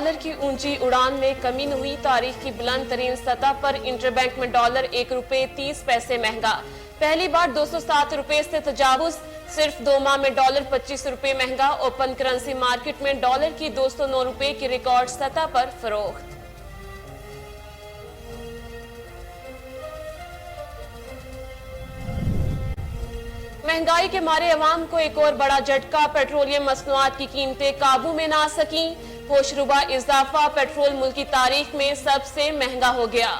Dollar की ऊंची उड़ान में कमी न हुई। तारीख की बुलंद तरीन सतह पर इंटरबैंक में डॉलर 1 रुपए 30 पैसे महंगा। पहली बार 207 रुपए से तजावुज। सिर्फ 2 माह में डॉलर 25 रुपए महंगा। ओपन करेंसी मार्केट में डॉलर की 209 रुपए की रिकॉर्ड सतह पर फरोख्त। महंगाई के मारे अवाम को एक और बड़ा झटका। पेट्रोलियम मसनूआत की कीमतें काबू में ना सकी। होशरुबा इजाफा। पेट्रोल मुल्क की तारीख में सबसे महंगा हो गया।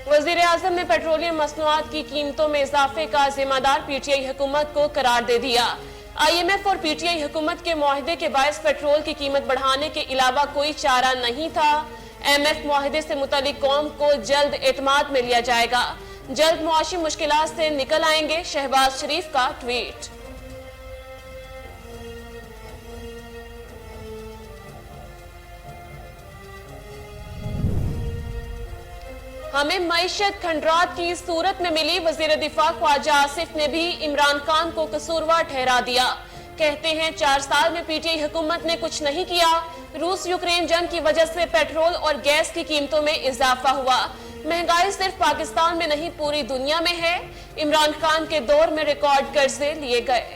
वज़ीर आज़म ने पेट्रोलियम मसनूआत की कीमतों में इजाफे का जिम्मेदार पीटीआई हुकूमत को करार दे दिया। IMF और पीटीआई हुकूमत के मुआहदे के बायस पेट्रोल की कीमत बढ़ाने के अलावा कोई चारा नहीं था। MF मुआहदे से मुतल्लिक कौम को जल्द एतमाद में लिया जाएगा। जल्द मुआशी मुश्किलात से निकल आएंगे। शहबाज शरीफ का ट्वीट। हमें मईशत खंडरात की सूरत में मिली। वजीर दिफा ख्वाजा आसिफ ने भी इमरान खान को कसूरवार ठहरा दिया। कहते हैं 4 साल में पीटीआई हुकूमत ने कुछ नहीं किया। रूस यूक्रेन जंग की वजह से पेट्रोल और गैस की कीमतों में इजाफा हुआ। महंगाई सिर्फ पाकिस्तान में नहीं पूरी दुनिया में है। इमरान खान के दौर में रिकॉर्ड कर्जे लिए गए।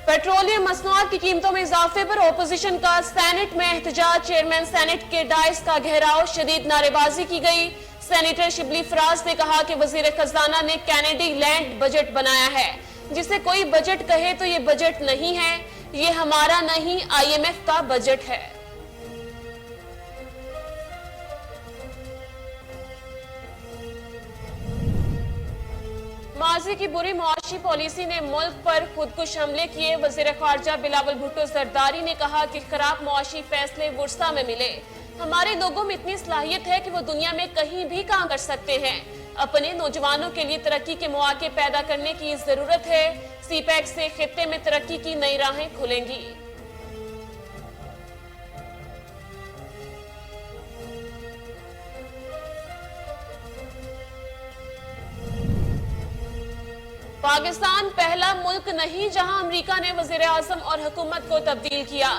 पेट्रोलियम मसनूआत की कीमतों में इजाफे पर ओपोजिशन का सेनेट में एहतजाज। चेयरमैन सेनेट के डायस का घेराव। शदीद नारेबाजी की गई। सेनेटर शिबली फराज ने कहा कि वजीर खजाना ने कैनेडी लैंड बजट बनाया है। जिसे कोई बजट कहे तो ये बजट नहीं है। ये हमारा नहीं IMF का बजट है। माजी की बुरी मुआशी पॉलिसी ने मुल्क पर खुदकुश हमले किए। वजीर खारजा बिलावल भुट्टो जरदारी ने कहा कि खराब मुआशी फैसले वुर्सा में मिले। हमारे लोगों में इतनी सलाहियत है कि वो दुनिया में कहीं भी काम कर सकते हैं। अपने नौजवानों के लिए तरक्की के मौके पैदा करने की जरूरत है। CPEC से खित्ते में तरक्की की नई राहें खुलेंगी। पाकिस्तान पहला मुल्क नहीं जहां अमेरिका ने वजीर आजम और हुकूमत को तब्दील किया।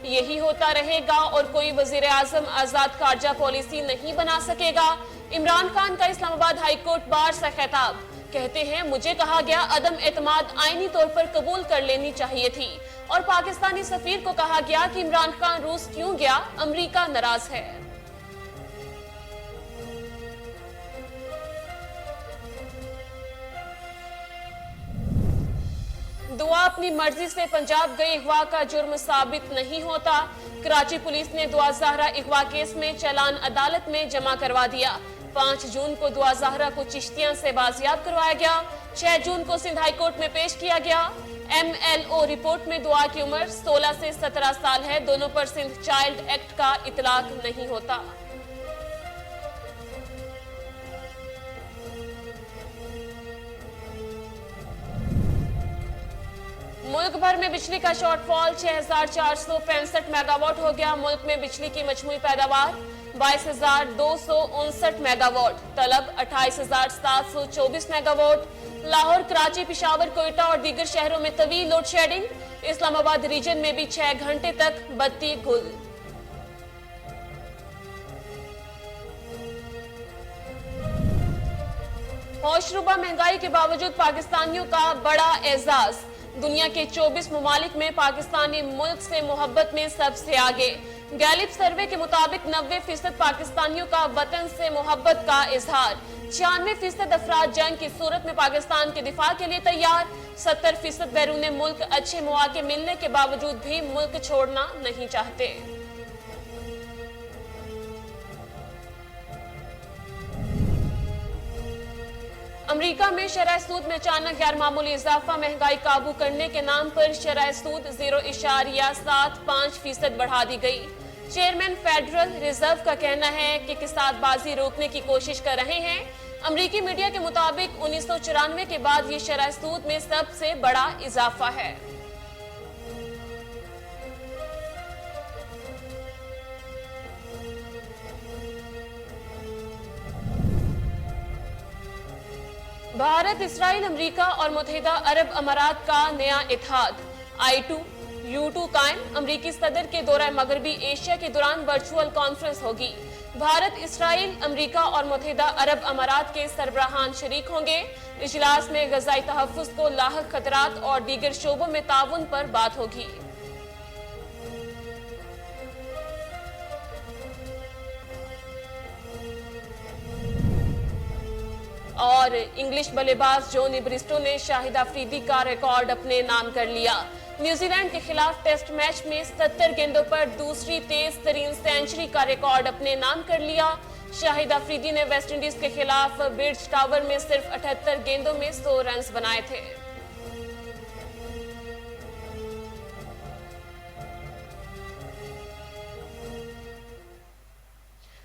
यही होता रहेगा और कोई वजीर आजम आजाद खारजा पॉलिसी नहीं बना सकेगा। इमरान खान का इस्लामाबाद हाईकोर्ट बार से खिताब। कहते हैं मुझे कहा गया अदम एतमाद आईनी तौर पर कबूल कर लेनी चाहिए थी। और पाकिस्तानी सफीर को कहा गया कि इमरान खान रूस क्यों गया, अमेरिका नाराज है। दुआ अपनी मर्जी से पंजाब गई अगवा का जुर्म साबित नहीं होता। कराची पुलिस ने दुआ ज़हरा अगवा केस में चालान अदालत में जमा करवा दिया। 5 जून को दुआ ज़हरा को चिश्तियां से बाजियाब करवाया गया। 6 जून को सिंध हाई कोर्ट में पेश किया गया। MLO रिपोर्ट में दुआ की उम्र 16 से 17 साल है। दोनों पर सिंध चाइल्ड एक्ट का इतलाक नहीं होता। मुल्क भर में बिजली का शॉर्टफॉल 6465 मेगावाट हो गया। मुल्क में बिजली की मजमूई पैदावार 22,259 मेगावाट। तलब 28,724 मेगावाट। लाहौर, कराची, पिशावर, कोयटा और दीगर शहरों में तवील लोड शेडिंग। इस्लामाबाद रीजन में भी 6 घंटे तक बत्ती गुल। होशरुबा महंगाई के बावजूद पाकिस्तानियों का बड़ा एजाज। दुनिया के 24 ममालिक में पाकिस्तानी मुल्क से मोहब्बत में सबसे आगे। गैलिप सर्वे के मुताबिक 90% पाकिस्तानियों का वतन से मोहब्बत का इजहार। 96% अफराद जंग की सूरत में पाकिस्तान के दिफा के लिए तैयार। 70% बैरून मुल्क अच्छे मौके मिलने के बावजूद भी मुल्क छोड़ना नहीं चाहते। امریکہ میں شرح سود میں اچانک غیر معمولی اضافہ، مہنگائی قابو کرنے کے نام پر شرح سود 0.75% بڑھا دی گئی۔ چیئرمین فیڈرل ریزرو کا کہنا ہے کہ کساد بازی روکنے کی کوشش کر رہے ہیں۔ امریکی میڈیا کے مطابق 1994 کے بعد یہ شرح سود میں سب سے بڑا اضافہ ہے۔ بھارت، اسرائیل، امریکہ اور متحدہ عرب امارات کا نیا اتحاد I2U2 قائم۔ امریکی صدر کے دورہ مغربی ایشیا کے دوران ورچوئل کانفرنس ہوگی۔ بھارت، اسرائیل، امریکہ اور متحدہ عرب امارات کے سربراہان شریک ہوں گے۔ اجلاس میں غذائی تحفظ کو لاحق خطرات اور دیگر شعبوں میں تعاون پر بات ہوگی۔ اور انگلش بلے باز جونی برسٹو نے شاہد افریدی کا ریکارڈ اپنے نام کر لیا۔ نیوزی لینڈ کے خلاف ٹیسٹ میچ میں 70 گیندوں پر دوسری تیز ترین سینچری کا ریکارڈ اپنے نام کر لیا۔ شاہد افریدی نے ویسٹ انڈیز کے خلاف برج ٹاور میں صرف 78 گیندوں میں 100 رنز بنائے تھے۔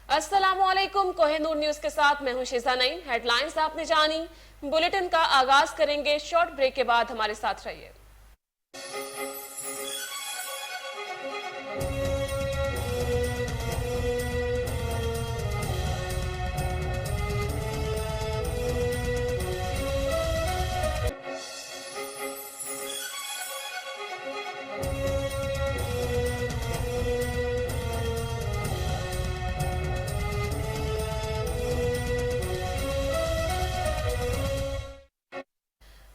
السلام علیکم، کوہ نور نیوز کے ساتھ میں ہوں شیزا نعیم۔ ہیڈ لائنز آپ نے جانی، بلیٹن کا آغاز کریں گے شارٹ بریک کے بعد، ہمارے ساتھ رہیے۔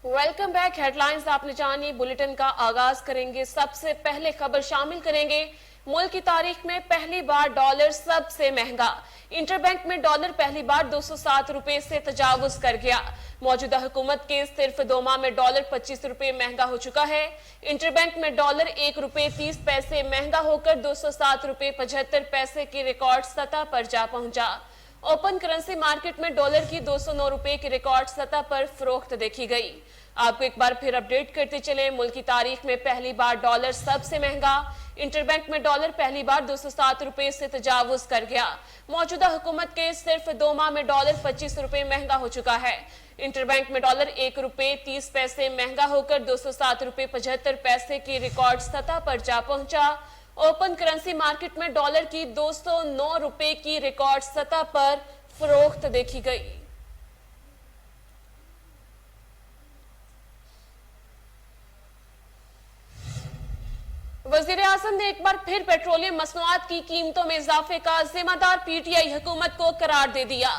ویلکم بیک، ہیڈ لائنز آپ نے جانی، بلیٹن کا آغاز کریں گے۔ سب سے پہلے خبر شامل کریں گے، ملک کی تاریخ میں پہلی بار ڈالر سب سے مہنگا۔ انٹر بینک میں ڈالر پہلی بار 207 روپے سے تجاوز کر گیا۔ موجودہ حکومت کے صرف 2 ماہ میں ڈالر 25 روپے مہنگا ہو چکا ہے۔ انٹر بینک میں ڈالر 1 روپے 30 پیسے مہنگا ہو کر 207 روپے 75 پیسے کی ریکارڈ سطح پر جا پہنچا۔ اوپن کرنسی مارکیٹ میں ڈالر کی 209 روپے کی ریکارڈ سطح پر فروخت دیکھی گئی۔ آپ کو ایک بار پھر اپڈیٹ کرتے چلیں، ملک کی تاریخ میں پہلی بار ڈالر سب سے مہنگا۔ انٹر بینک میں ڈالر پہلی بار 207 روپے سے تجاوز کر گیا۔ موجودہ حکومت کے صرف 2 ماہ میں ڈالر 25 روپے مہنگا ہو چکا ہے۔ انٹر بینک میں ڈالر 1 روپے 30 پیسے مہنگا ہو کر 207 روپے 75 پیسے کی ریکارڈ سطح پر جا پہنچا۔ اوپن کرنسی مارکیٹ میں ڈالر کی 209 روپے کی ریکارڈ سطح پر فروخت دیکھی گئی۔ وزیر اعظم نے ایک بار پھر پیٹرولیم مصنوعات کی قیمتوں میں اضافے کا ذمہ دار پی ٹی آئی حکومت کو قرار دے دیا۔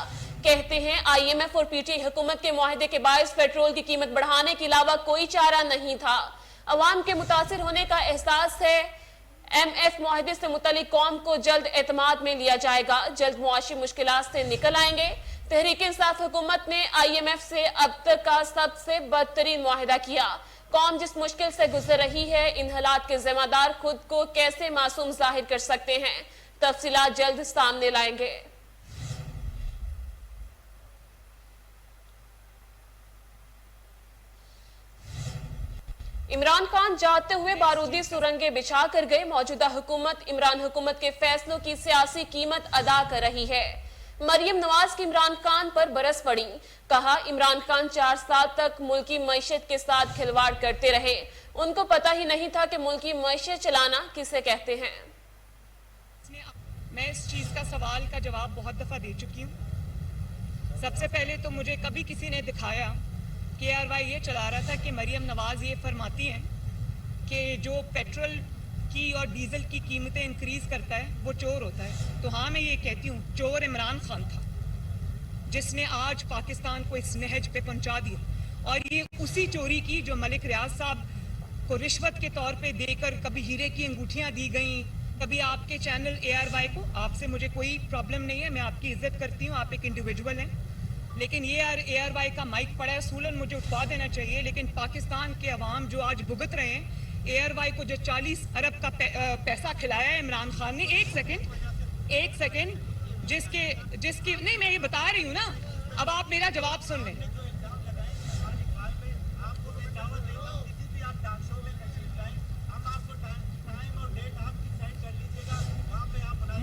کہتے ہیں IMF اور پی ٹی آئی حکومت کے معاہدے کے باعث پیٹرول کی قیمت بڑھانے کے علاوہ کوئی چارہ نہیں تھا۔ عوام کے متاثر ہونے کا احساس ہے۔ MF معاہدے سے متعلق قوم کو جلد اعتماد میں لیا جائے گا، جلد معاشی مشکلات سے نکل آئیں گے۔ تحریک انصاف حکومت نے IMF سے اب تک کا سب سے بدترین معاہدہ کیا۔ قوم جس مشکل سے گزر رہی ہے، ان حالات کے ذمہ دار خود کو کیسے معصوم ظاہر کر سکتے ہیں؟ تفصیلات جلد سامنے لائیں گے۔ عمران خان جاتے ہوئے بارودی سرنگیں بچھا کر گئے۔ موجودہ حکومت عمران حکومت کے فیصلوں کی سیاسی قیمت ادا کر رہی ہے۔ مریم نواز کی عمران خان پر برس پڑی، کہا عمران خان 4 سال تک ملکی معیشت کے ساتھ کھلواڑ کرتے رہے، ان کو پتہ ہی نہیں تھا کہ ملکی معیشت چلانا کسے کہتے ہیں۔ میں اس چیز کا سوال کا جواب بہت دفعہ دے چکی ہوں۔ سب سے پہلے تو مجھے کبھی کسی نے دکھایا کہ ARY یہ چلا رہا تھا کہ مریم نواز یہ فرماتی ہیں کہ جو پیٹرول کی اور ڈیزل کی قیمتیں انکریز کرتا ہے وہ چور ہوتا ہے۔ تو ہاں، میں یہ کہتی ہوں، چور عمران خان تھا جس نے آج پاکستان کو اس نہج پہ پہنچا دیا، اور یہ اسی چوری کی جو ملک ریاض صاحب کو رشوت کے طور پہ دے کر کبھی ہیرے کی انگوٹھیاں دی گئیں، کبھی آپ کے چینل ARY کو۔ آپ سے مجھے کوئی پرابلم نہیں ہے، میں آپ کی عزت کرتی ہوں، آپ ایک انڈیویجول ہیں، لیکن یہ ARY کا مائک پڑا ہے، اصولاً مجھے اٹھوا دینا چاہیے، لیکن پاکستان کے عوام جو آج بھگت رہے ہیں، ARY کو جو 40 ارب کا پیسہ کھلایا ہے عمران خان نے، ایک سیکنڈ جس کی نہیں، میں یہ بتا رہی ہوں نا، اب آپ میرا جواب سن لیں۔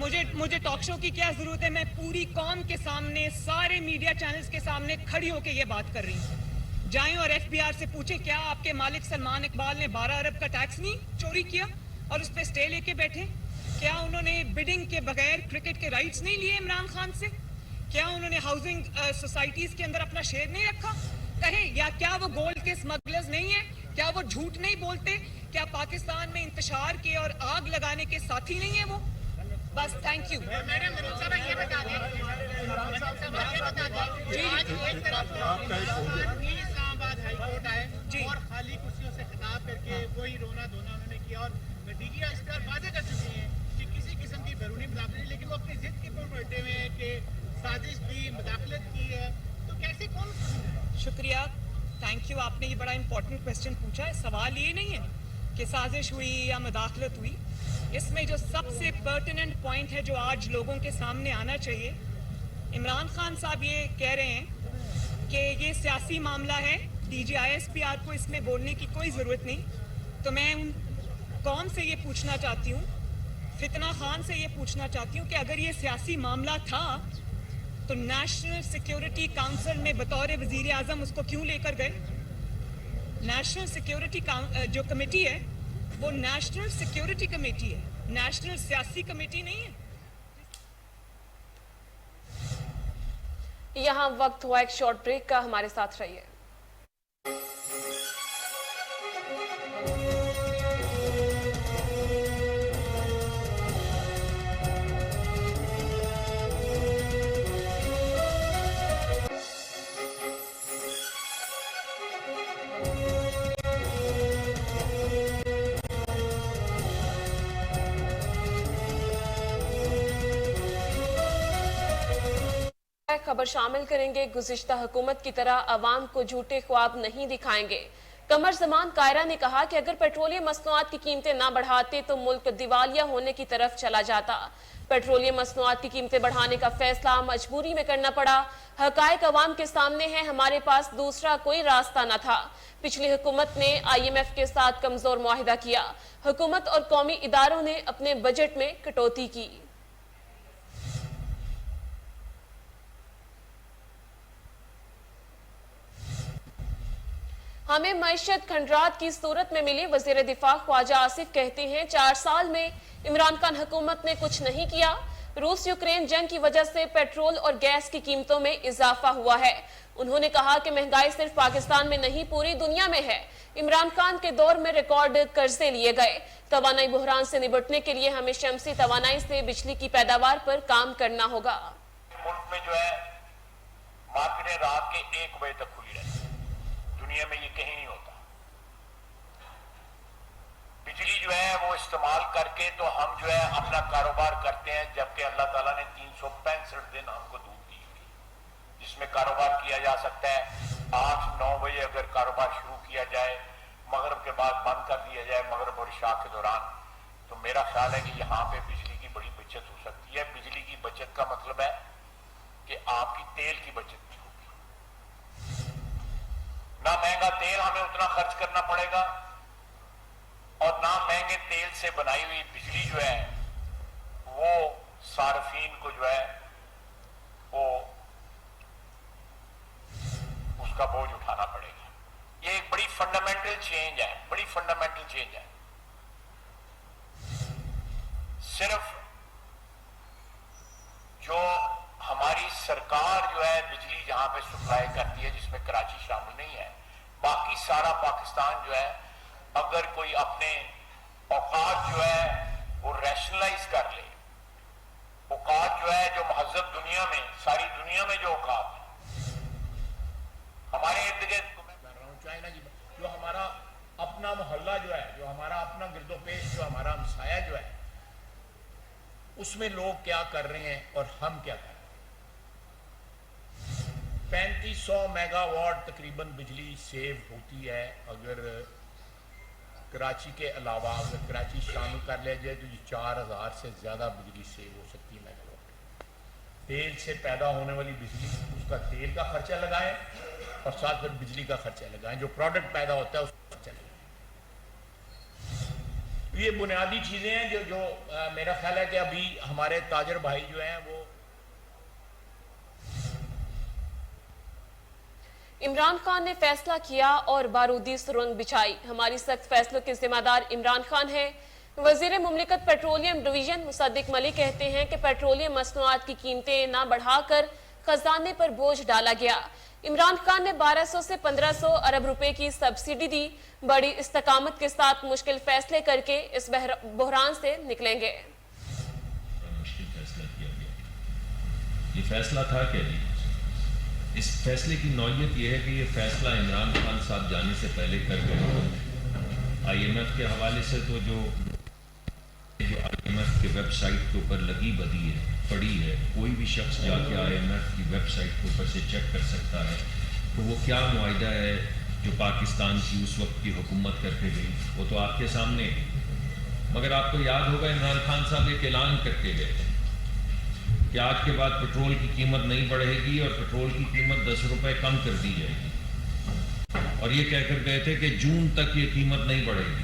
मुझे टॉक शो की क्या जरूरत है? मैं पूरी कौम के सामने, सारे मीडिया चैनल्स के सामने खड़ी होकर ये बात कर रही हूँ। जाएं और एफबीआर से पूछें, क्या आपके मालिक सलमान इकबाल ने 12 अरब का टैक्स नहीं चोरी किया और उस पर स्टे लेके बैठे? क्या उन्होंने बिडिंग के बगैर क्रिकेट के राइट्स नहीं लिए इमरान खान से? क्या उन्होंने हाउसिंग सोसाइटीज के अंदर अपना शेयर नहीं रखा? कहें, या क्या वो गोल्ड के स्मगलर्स नहीं है? क्या वो झूठ नहीं बोलते? क्या पाकिस्तान में इंतशार के और आग लगाने के साथी नहीं है वो? बस, थैंक यू। मैडम ये बता दें जी, एक तरफ इस्लामाबाद हाई कोर्ट आए और खाली कुर्सियों से खिताब करके वही रोना धोना उन्होंने किया और डीजीआई इस पर वादे कर चुकी हैं कि किसी किस्म की बैरूनी मुदाखलत नहीं, लेकिन वो अपनी जिद के ऊपर बैठे हुए हैं कि साजिश की, मुदाखलत की है, तो कैसे कौन? शुक्रिया, थैंक यू। आपने ये बड़ा इंपॉर्टेंट क्वेश्चन पूछा है। सवाल ये नहीं है कि साजिश हुई या मुदाखलत हुई। इसमें जो सबसे पर्टिनेंट पॉइंट है जो आज लोगों के सामने आना चाहिए, इमरान खान साहब ये कह रहे हैं कि ये सियासी मामला है, DGISPR को इसमें बोलने की कोई ज़रूरत नहीं। तो मैं उन कौम से ये पूछना चाहती हूँ, फितना खान से ये पूछना चाहती हूँ कि अगर ये सियासी मामला था तो नेशनल सिक्योरिटी काउंसिल में बतौर वज़ीर आज़म उसको क्यों लेकर गए? नेशनल सिक्योरिटी जो कमेटी है वो नेशनल सिक्योरिटी कमेटी है, नेशनल सियासी कमेटी नहीं है। यहाँ वक्त हुआ एक शॉर्ट ब्रेक का, हमारे साथ रहिए। खबर शामिल करेंगे। गुज़िश्ता हुकूमत की तरह अवाम को झूठे ख्वाब नहीं दिखाएंगे। कमर ज़मान कायरा ने कहा कि अगर पेट्रोलियम मसनूआत की कीमतें ना बढ़ाते तो मुल्क दिवालिया होने की तरफ चला जाता। पेट्रोलियम मसनूआत की कीमतें बढ़ाने का फैसला मजबूरी में करना पड़ा। हकायक अवाम के सामने है, हमारे पास दूसरा कोई रास्ता न था। पिछली हुकूमत ने IMF के साथ कमजोर मुआहिदा किया। हुकूमत और कौमी इदारों ने अपने बजट में कटौती की। हमें मईशत खंडरात की सूरत में मिली। वजीर दिफा ख्वाजा आसिफ कहते हैं 4 साल में इमरान खान हुकूमत ने कुछ नहीं किया। रूस यूक्रेन जंग की वजह से पेट्रोल और गैस की कीमतों में इजाफा हुआ है। उन्होंने कहा कि महंगाई सिर्फ पाकिस्तान में नहीं पूरी दुनिया में है। इमरान खान के दौर में रिकॉर्ड कर्जे लिए गए। तवानाई बहरान से निपटने के लिए हमें शमसी तवानाई से बिजली की पैदावार पर काम करना होगा। मुल्क में जो है मार्केटें रात के 1 बजे तक खुली रहती है, दुनिया में ये कहीं नहीं होता। बिजली जो है वो इस्तेमाल करके तो हम जो है अपना कारोबार करते हैं, जबकि अल्लाह ताला ने 365 दिन हमको दूध दी हुई, जिसमें कारोबार किया जा सकता है। 8-9 बजे अगर कारोबार शुरू किया जाए, मगरिब के बाद बंद कर दिया जाए, मगरिब और इशा के दौरान, तो मेरा ख्याल है कि यहाँ पे बिजली की बड़ी बचत हो सकती है। बिजली की बचत का मतलब है कि आपकी तेल की बचत भी होगी। ना महंगा तेल हमें उतना खर्च करना पड़ेगा और ना महंगे तेल से बनाई हुई बिजली जो है वो सार्फिन को जो है वो उसका बोझ उठाना पड़ेगा। ये एक बड़ी फंडामेंटल चेंज है, बड़ी फंडामेंटल चेंज है। सिर्फ जो हमारी सरकार जो है बिजली जहां पे सप्लाई करती है, जिसमें कराची शामिल नहीं है, बाकी सारा पाकिस्तान जो है अगर कोई अपने औकात जो है वो रैशनलाइज कर ले, औकात जो है जो महज़ब दुनिया में, सारी दुनिया में जो औकात है हमारे इर्द गिर्द, चाइना की जो हमारा अपना मोहल्ला जो है, जो हमारा अपना गिरदोपेश, जो हमारा हमसाया जो है, उसमें लोग क्या कर रहे हैं और हम क्या कर रहे हैं। 3500 मेगावाट तकरीबन बिजली सेव होती है। अगर कराची के अलावा अगर कराची शामिल कर लिया जाए तो ये 4000 से ज़्यादा बिजली सेव हो सकती है मेगावाट। तेल से पैदा होने वाली बिजली, उसका तेल का खर्चा लगाएं और साथ फिर बिजली का खर्चा लगाएं, जो प्रोडक्ट पैदा होता है उसका खर्चा लगाएं। یہ بنیادی چیزیں ہیں جو میرا خیال ہے کہ ابھی ہمارے تاجر بھائی جو ہیں وہ عمران خان نے فیصلہ کیا اور بارودی سرنگ بچھائی. ہماری سخت فیصلوں کے ذمہ دار عمران خان ہیں. وزیر مملکت پیٹرولیم ڈویژن مصدق ملک کہتے ہیں کہ پیٹرولیم مصنوعات کی قیمتیں نہ بڑھا کر خزانے پر بوجھ ڈالا گیا. عمران خان نے 1200 سے 1500 ارب روپے کی سبسڈی دی. بڑی استقامت کے ساتھ مشکل فیصلے کر کے اس بحران سے نکلیں گے. مشکل فیصلہ کیا گیا. یہ فیصلہ تھا کیا جی؟ اس فیصلے کی نوعیت یہ ہے کہ یہ فیصلہ عمران خان صاحب جانے سے پہلے کر گئے. آئی ایم ایف کے حوالے سے تو جو آئی ایم ایف کے ویب سائٹ کے اوپر لگی بدی ہے پڑی ہے, کوئی بھی شخص جا کے آئی ایم ایف کی ویب سائٹ کے اوپر سے چیک کر سکتا ہے تو وہ کیا معاہدہ ہے جو پاکستان کی اس وقت کی حکومت کر کے گئی, وہ تو آپ کے سامنے. مگر آپ کو یاد ہوگا عمران خان صاحب ایک اعلان کر کے گئے کہ آج کے بعد پٹرول کی قیمت نہیں بڑھے گی اور پٹرول کی قیمت 10 روپے کم کر دی جائے گی, اور یہ کہہ کر گئے تھے کہ جون تک یہ قیمت نہیں بڑھے گی.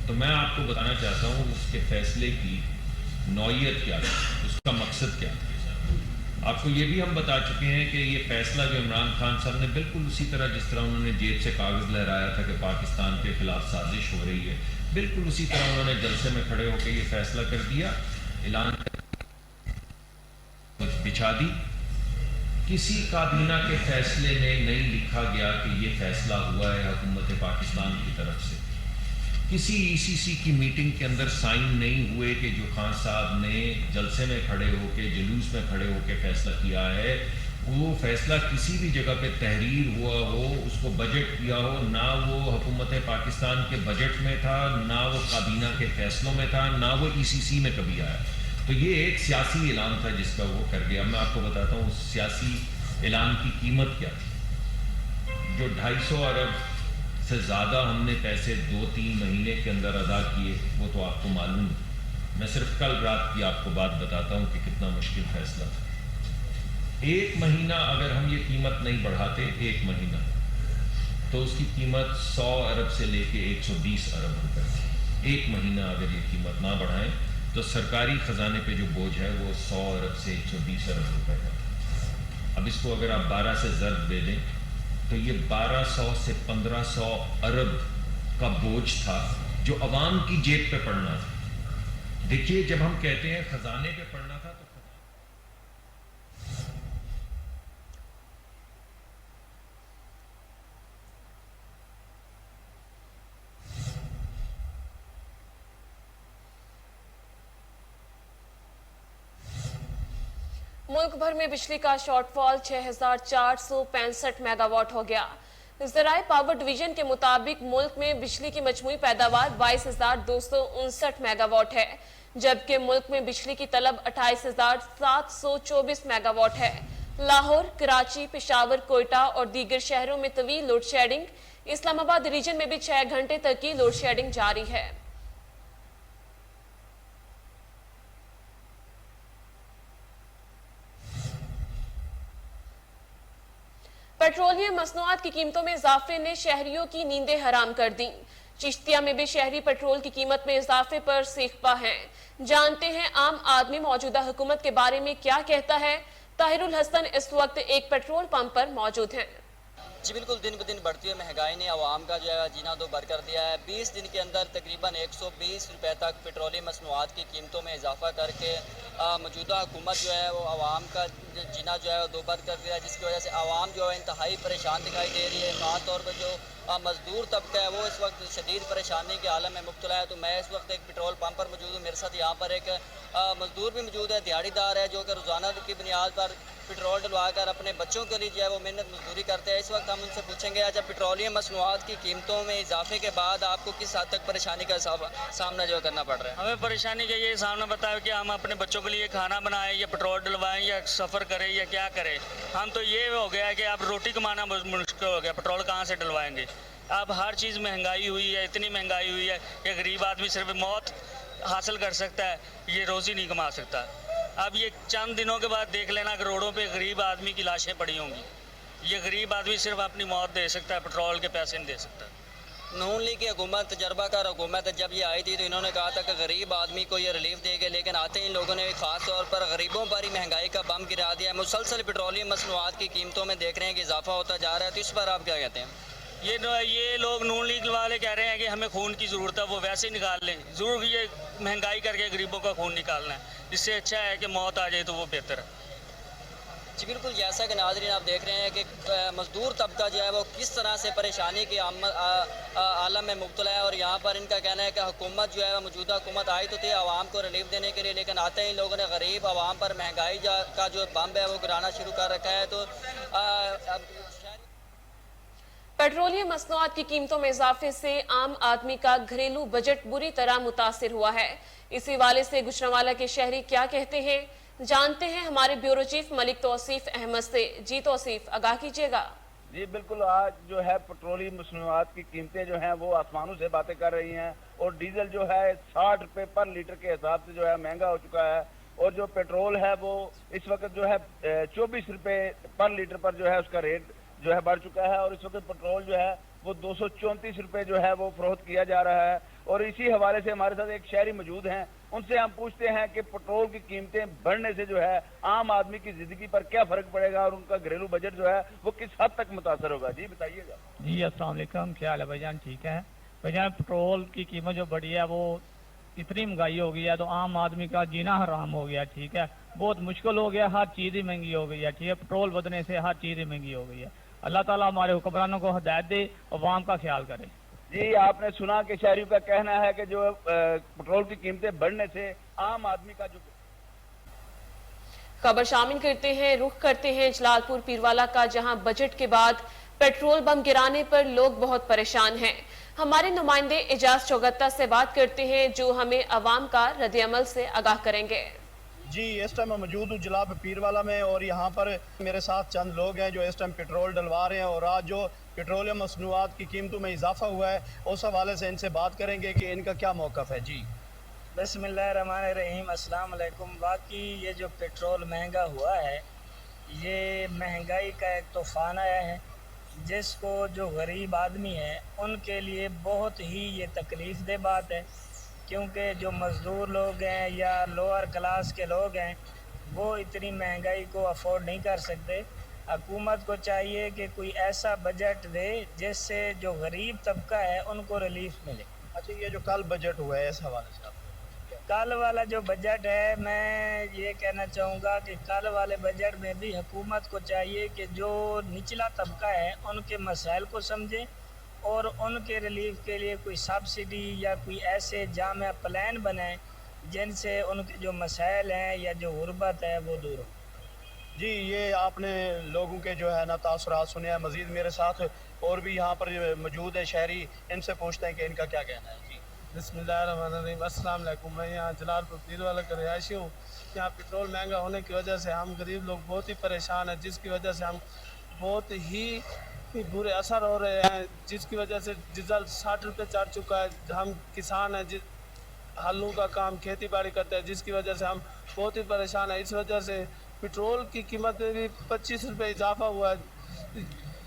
تو میں آپ کو بتانا چاہتا ہوں اس کے فیصلے کی نوعیت کیا ہے, اس کا مقصد کیا ہے. آپ کو یہ بھی ہم بتا چکے ہیں کہ یہ فیصلہ جو عمران خان صاحب نے بالکل اسی طرح جس طرح انہوں نے جیب سے کاغذ لہرایا تھا کہ پاکستان کے خلاف سازش ہو رہی ہے, بالکل اسی طرح انہوں نے جلسے میں کھڑے ہو کے یہ فیصلہ کر دیا, اعلان بچھا دی. کسی کابینہ کے فیصلے میں نہیں لکھا گیا کہ یہ فیصلہ ہوا ہے حکومت پاکستان کی طرف سے. کسی ای سی سی کی میٹنگ کے اندر سائن نہیں ہوئے کہ جو خان صاحب نے جلسے میں کھڑے ہو کے جلوس میں کھڑے ہو کے فیصلہ کیا ہے وہ فیصلہ کسی بھی جگہ پہ تحریر ہوا ہو, اس کو بجٹ کیا ہو, نہ وہ حکومت پاکستان کے بجٹ میں تھا, نہ وہ کابینہ کے فیصلوں میں تھا, نہ وہ ای سی سی میں کبھی آیا. تو یہ ایک سیاسی اعلان تھا جس کا وہ کر گیا. میں آپ کو بتاتا ہوں اس سیاسی اعلان کی قیمت کیا تھی. جو 250 ارب سے زیادہ ہم نے پیسے 2-3 مہینے کے اندر ادا کیے وہ تو آپ کو معلوم ہے. میں صرف کل رات کی آپ کو بات بتاتا ہوں کہ کتنا مشکل فیصلہ تھا. 1 مہینہ اگر ہم یہ قیمت نہیں بڑھاتے 1 مہینہ تو اس کی قیمت 100 ارب سے لے کے 120 ارب روپے تھی. 1 مہینہ اگر یہ قیمت نہ بڑھائیں تو سرکاری خزانے پہ جو بوجھ ہے وہ 100 ارب سے 120 ارب روپے کا. اب اس کو اگر آپ 12 سے ضرب دے دیں تو یہ 1200 سے 1500 ارب کا بوجھ تھا جو عوام کی جیب پہ پڑنا تھا. دیکھیے جب ہم کہتے ہیں خزانے پہ پڑنا تھا تو ملک بھر میں بجلی کا شارٹ فال 6465 میگا واٹ ہو گیا. ذرائع پاور ڈویژن کے مطابق ملک میں بجلی کی مجموعی پیداوار 22,259 میگا واٹ ہے, جبکہ ملک میں بجلی کی طلب 28,724 میگا واٹ ہے. لاہور, کراچی, پشاور, کوئٹہ اور دیگر شہروں میں طویل لوڈ شیڈنگ. اسلام آباد ریجن میں بھی 6 گھنٹے تک کی لوڈ شیڈنگ جاری ہے. پیٹرولیم مصنوعات کی قیمتوں میں اضافے نے شہریوں کی نیندیں حرام کر دیں. چشتیہ میں بھی شہری پیٹرول کی قیمت میں اضافے پر سیخ پا ہیں. جانتے ہیں عام آدمی موجودہ حکومت کے بارے میں کیا کہتا ہے. طاہر الحسن اس وقت ایک پیٹرول پمپ پر موجود ہیں. جی بالکل, دن بدن بڑھتی ہوئی مہنگائی نے عوام کا جو ہے جینا دو بر کر دیا ہے. 20 دن کے اندر تقریباً 120 روپے تک پیٹرولیم مصنوعات کی قیمتوں میں اضافہ کر کے موجودہ حکومت جو ہے وہ عوام کا جینا جو ہے وہ دو بر کر دیا ہے, جس کی وجہ سے عوام جو ہے انتہائی پریشان دکھائی دے رہی ہے. خاص طور پر جو مزدور طبقہ ہے وہ اس وقت شدید پریشانی کے عالم میں مبتلا ہے. تو میں اس وقت ایک پیٹرول پمپ پر موجود ہوں. میرے ساتھ یہاں پر ایک مزدور بھی موجود ہے, دیہڑی دار ہے, جو کہ روزانہ کی بنیاد پر پیٹرول ڈلوا کر اپنے بچوں کے لیے جو ہے وہ محنت مزدوری کرتے ہیں. اس وقت ہم ان سے پوچھیں گے اچھا پیٹرولیم مصنوعات کی قیمتوں میں اضافے کے بعد آپ کو کس حد تک پریشانی کا سامنا جو کرنا پڑ رہا ہے؟ ہمیں پریشانی کا یہ سامنا بتایا کہ ہم اپنے بچوں کے لیے کھانا بنائیں یا پیٹرول ڈلوائیں یا سفر کریں یا کیا کریں. ہم تو یہ ہو گیا ہے کہ اب روٹی کمانا مشکل ہو گیا, پیٹرول کہاں سے ڈلوائیں گے. اب ہر چیز مہنگائی ہوئی ہے, اتنی مہنگائی ہوئی ہے کہ غریب آدمی صرف موت حاصل کر سکتا ہے, یہ روزی نہیں کما سکتا. اب یہ چند دنوں کے بعد دیکھ لینا کہ روڈوں پہ غریب آدمی کی لاشیں پڑی ہوں گی. یہ غریب آدمی صرف اپنی موت دے سکتا ہے, پیٹرول کے پیسے نہیں دے سکتا. नून लीग की हुकूमत तजर्बाकार हुकूमत है, जब ये आई थी तो इन्होंने कहा था कि गरीब आदमी को ये रिलीफ देंगे, लेकिन आते ही इन लोगों ने ख़ास तौर पर गरीबों पर ही महंगाई का बम गिरा दिया। मुसलसल पेट्रोलियम मसनूआत की कीमतों में देख रहे हैं कि इजाफा होता जा रहा है, तो इस पर आप क्या कहते हैं? ये लोग नून लीग वाले कह रहे हैं कि हमें खून की ज़रूरत है, वो वैसे ही निकाल लें। ज़रूर ये महंगाई करके गरीबों का खून निकालना है, इससे अच्छा है कि मौत आ जाए तो वो बेहतर है। जी बिल्कुल, जैसा कि नाज़रीन आप देख रहे हैं कि मज़दूर तबका जो है वो किस तरह से परेशानी के आलम में मुब्तला है, और यहाँ पर इनका कहना है कि हुकूमत जो है मौजूदा हुकूमत आई तो थी आवाम को रिलीफ देने के लिए, लेकिन आते ही लोगों ने गरीब आवाम पर महंगाई का जो बम है वो गिराना शुरू कर रखा है। तो पेट्रोलियम मसनूआत की कीमतों में इजाफे से आम आदमी का घरेलू बजट बुरी तरह मुतासिर हुआ है। इसी वाले से गुजरांवाला के शहरी क्या कहते हैं, जानते हैं हमारे ब्यूरो चीफ मलिक तौसीफ अहमद से। जी तौसीफ, आगाह कीजिएगा। जी बिल्कुल, आज जो है पेट्रोलियम मसनूआत की कीमतें जो हैं वो आसमानों से बातें कर रही हैं, और डीजल जो है 60 रुपये पर लीटर के हिसाब से जो है महंगा हो चुका है, और जो पेट्रोल है वो इस वक्त जो है 24 रुपये पर लीटर पर जो है उसका रेट जो है बढ़ चुका है, और इस वक्त पेट्रोल जो है वो 234 रुपये जो है वो फरोख्त किया जा रहा है। और इसी हवाले से हमारे साथ एक शहरी मौजूद हैं, उनसे हम पूछते हैं कि पेट्रोल की कीमतें बढ़ने से जो है आम आदमी की जिंदगी पर क्या फर्क पड़ेगा, और उनका घरेलू बजट जो है वो किस हद तक मुतासर होगा। जी बताइएगा। जी अस्सलाम वालेकुम, क्या हाल है भाईजान? ठीक है भाईजान, पेट्रोल की कीमत जो बढ़ी है वो इतनी महंगाई हो गई है तो आम आदमी का जीना हराम हो गया। ठीक है, बहुत मुश्किल हो गया, हर चीज़ ही महंगी हो गई है। ठीक है, पेट्रोल बढ़ने से हर चीज़ ही महंगी हो गई है। अल्लाह ताला हमारे हुक्मरानों को हिदायत दे, अवाम का ख्याल करे। जी, आपने सुना कि शहरियों का कहना है कि जो पेट्रोल की कीमतें बढ़ने से आम आदमी का जो खबर शामिल करते हैं, रुख करते हैं जलालपुर पीरवाला का, जहां बजट के बाद पेट्रोल बम गिराने पर लोग बहुत परेशान हैं। हमारे नुमाइंदे एजाज चौगत्ता से बात करते हैं, जो हमें अवाम का रद्द-ए-अमल से आगाह करेंगे। जी, इस टाइम मैं मौजूद हूँ जलालपुर पीरवाला में, और यहाँ पर मेरे साथ चंद लोग हैं जो इस टाइम पेट्रोल डलवा रहे हैं, और आज जो पेट्रोलियम मसनूआत की कीमतों में इजाफा हुआ है उस हवाले से इनसे बात करेंगे कि इनका क्या मौक़िफ़ है। जी बिस्मिल्लाहिर्रहमानिर्रहीम, अस्सलाम वालेकुम। बाकी ये जो पेट्रोल महंगा हुआ है, ये महंगाई का एक तूफ़ान आया है जिसको जो गरीब आदमी है उनके लिए बहुत ही ये तकलीफ़ दे बात है, क्योंकि जो मज़दूर लोग हैं या लोअर क्लास के लोग हैं वो इतनी महंगाई को अफोर्ड नहीं कर सकते। हुकूमत को चाहिए कि कोई ऐसा बजट दे जिससे जो गरीब तबका है उनको रिलीफ मिले। अच्छा, ये जो कल बजट हुआ है इस हवाले से कल वाला जो बजट है, मैं ये कहना चाहूँगा कि कल वाले बजट में भी हुकूमत को चाहिए कि जो निचला तबका है उनके मसाइल को समझे और उनके रिलीफ के लिए कोई सब्सिडी या कोई ऐसे जामा प्लान बनाए जिनसे उनके जो मसाइल हैं या जो गुर्बत है वो दूर हो। जी, ये आपने लोगों के जो है ना तासुरात सुने हैं। मज़ीद मेरे साथ और भी यहाँ पर मौजूद है शहरी, इनसे पूछते हैं कि इनका क्या कहना है। जी बिस्मिल्लाहिर्रहमानिर्रहीम, अस्सलाम वालेकुम। मैं यहाँ जलालपुर पीरवाला का रिहायशी हूँ। यहाँ पेट्रोल महंगा होने की वजह से हम गरीब लोग बहुत ही परेशान हैं, जिसकी वजह से हम बहुत ही बुरे असर हो रहे हैं, जिसकी वजह से डीजल 60 रुपये चढ़ चुका है। हम किसान हैं, हल्लों का काम खेती बाड़ी करते हैं, जिसकी वजह से हम बहुत ही परेशान हैं। इस वजह से पेट्रोल की कीमत में भी 25 रुपये इजाफा हुआ है।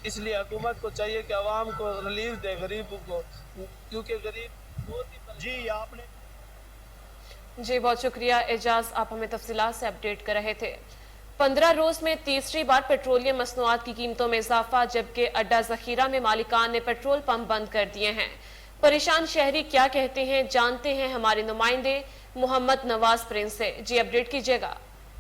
इसलिए हुकूमत को चाहिए कि आवाम को रिलीफ दे गरीबों को, क्योंकि गरीब बहुत ही जी आपने जी बहुत शुक्रिया एजाज, आप हमें तफसीलात से अपडेट कर रहे थे। 15 रोज में तीसरी बार पेट्रोलियम मसनूआत की कीमतों में इजाफा, जबकि अड्डा जखीरा में मालिकान ने पेट्रोल पंप बंद कर दिए हैं। परेशान शहरी क्या कहते हैं, जानते हैं हमारे नुमाइंदे मोहम्मद नवाज प्रिंस से। जी अपडेट कीजिएगा।